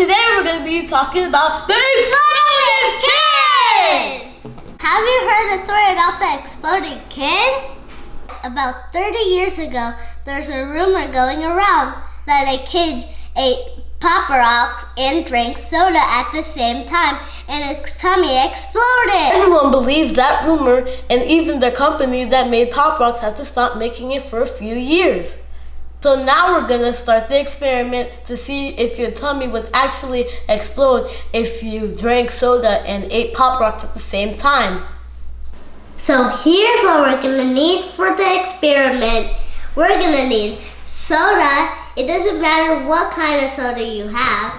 today we're going to be talking about the exploding kid! Have you heard the story about the exploding kid? About 30 years ago, there's a rumor going around that a kid ate Pop Rocks and drank soda at the same time, and his tummy exploded. Everyone believed that rumor, and even the company that made Pop Rocks had to stop making it for a few years. So now we're gonna start the experiment to see if your tummy would actually explode if you drank soda and ate Pop Rocks at the same time. So here's what we're gonna need for the experiment. We're gonna need soda. It doesn't matter what kind of soda you have.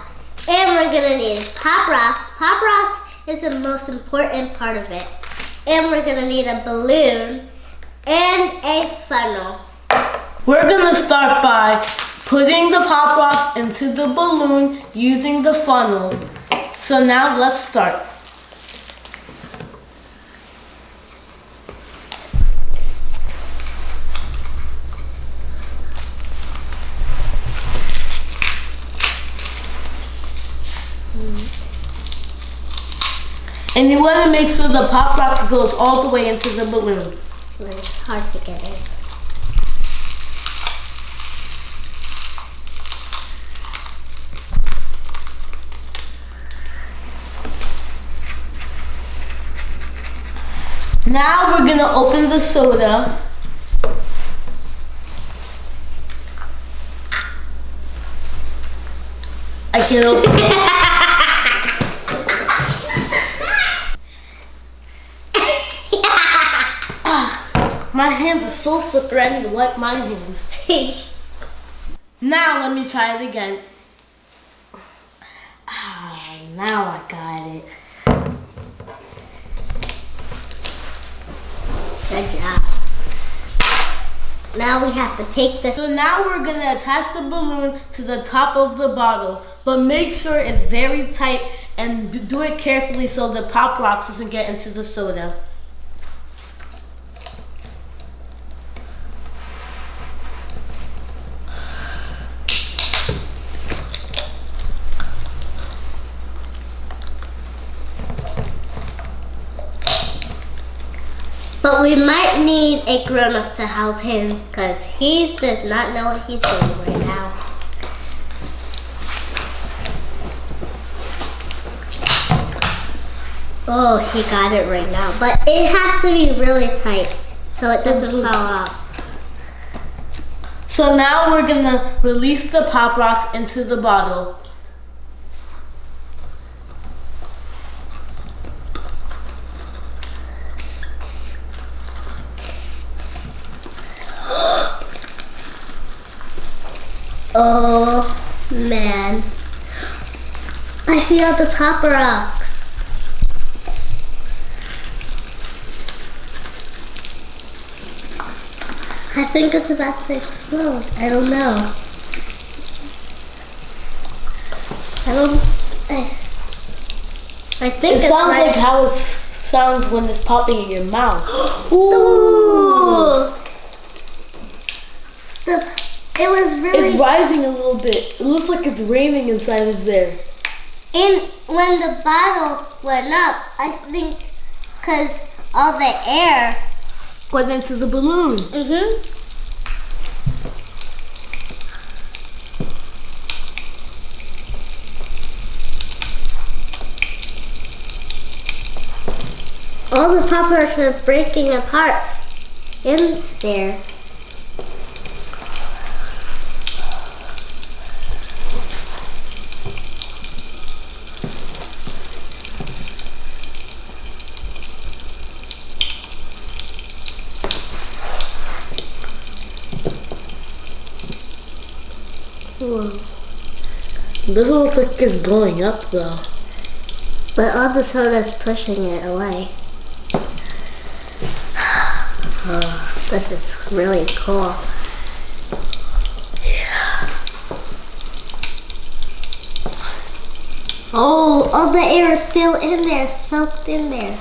And we're gonna need Pop Rocks. Pop Rocks is the most important part of it. And we're gonna need a balloon and a funnel. We're gonna start by putting the Pop Rocks into the balloon using the funnel. So now let's start. And you want to make sure the Pop Rocks goes all the way into the balloon. It's hard to get in. Now we're gonna open the soda. I can't open it. My hands are so slippery, I need to wipe my hands. Now let me try it again. Now I got it. Good job. Now we have to take this. So now we're gonna attach the balloon to the top of the bottle, but make sure it's very tight and do it carefully so the Pop Rocks doesn't get into the soda. But we might need a grown-up to help him because he does not know what he's doing right now. Oh, he got it right now. But it has to be really tight so it doesn't fall out. So now we're gonna release the Pop Rocks into the bottle. Oh man, I see all the Pop Rocks. I think it's about to explode. I don't know. I think it sounds like how it sounds when it's popping in your mouth. Ooh. It was really... It's rising a little bit. It looks like it's raining inside of there. And when the bottle went up, I think because all the air went into the balloon. All the Pop Rocks are breaking apart in there. It doesn't look like it's blowing up though. But all the soda's pushing it away. Oh, this is really cool. Yeah. Oh, all the air is still in there, soaked in there.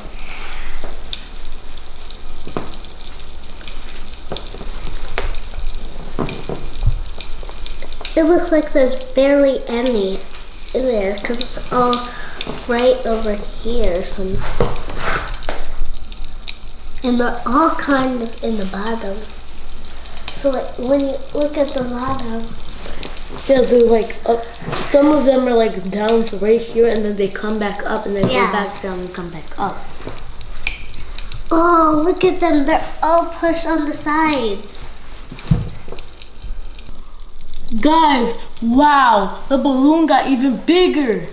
It looks like there's barely any in there because it's all right over here. And they're all kind of in the bottom. So like when you look at the bottom, yeah, they're like up. Some of them are like down to right here, and then they come back up, and then go back down and come back up. Oh, look at them! They're all pushed on the sides. Guys, wow! The balloon got even bigger.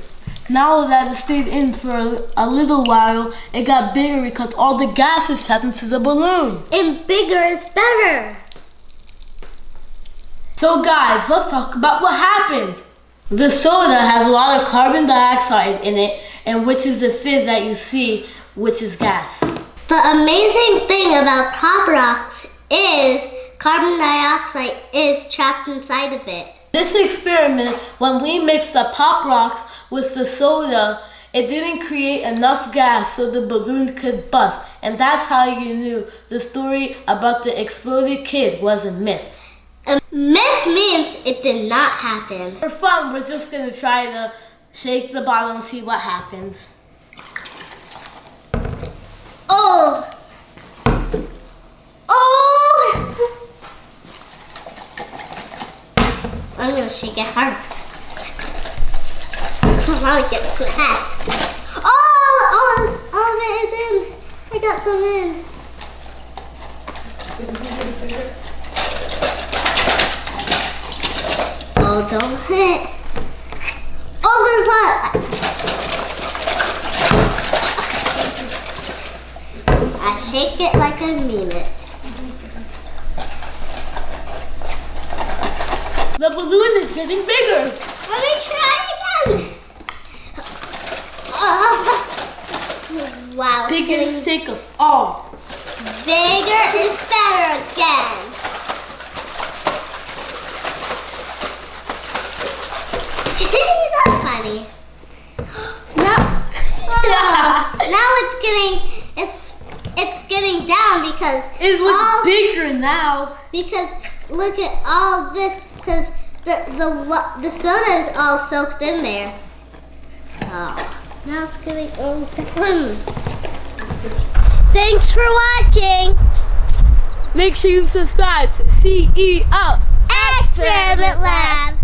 Now that it stayed in for a little while, it got bigger because all the gas is trapped into the balloon. And bigger is better. So guys, let's talk about what happened. The soda has a lot of carbon dioxide in it, and which is the fizz that you see, which is gas. The amazing thing about Pop Rocks is carbon dioxide is trapped inside of it. This experiment, when we mixed the Pop Rocks with the soda, it didn't create enough gas so the balloon could bust. And that's how you knew the story about the exploded kid was a myth. A myth means it did not happen. For fun, we're just gonna try to shake the bottle and see what happens. Oh! Oh! I'm gonna shake it hard. So now it gets mad. Oh! All of it is in. I got some in. Oh, don't hit. Oh, there's a lot. I shake it like I mean it. The balloon is getting bigger. Let me try again. Wow. Biggest shake of all. Bigger is better again. That's funny. Now it's getting down because it looks bigger now. Because look at all this, because the soda is all soaked in there. Oh, now it's getting down. Thanks for watching. Make sure you subscribe to CEO Xperiment Lab.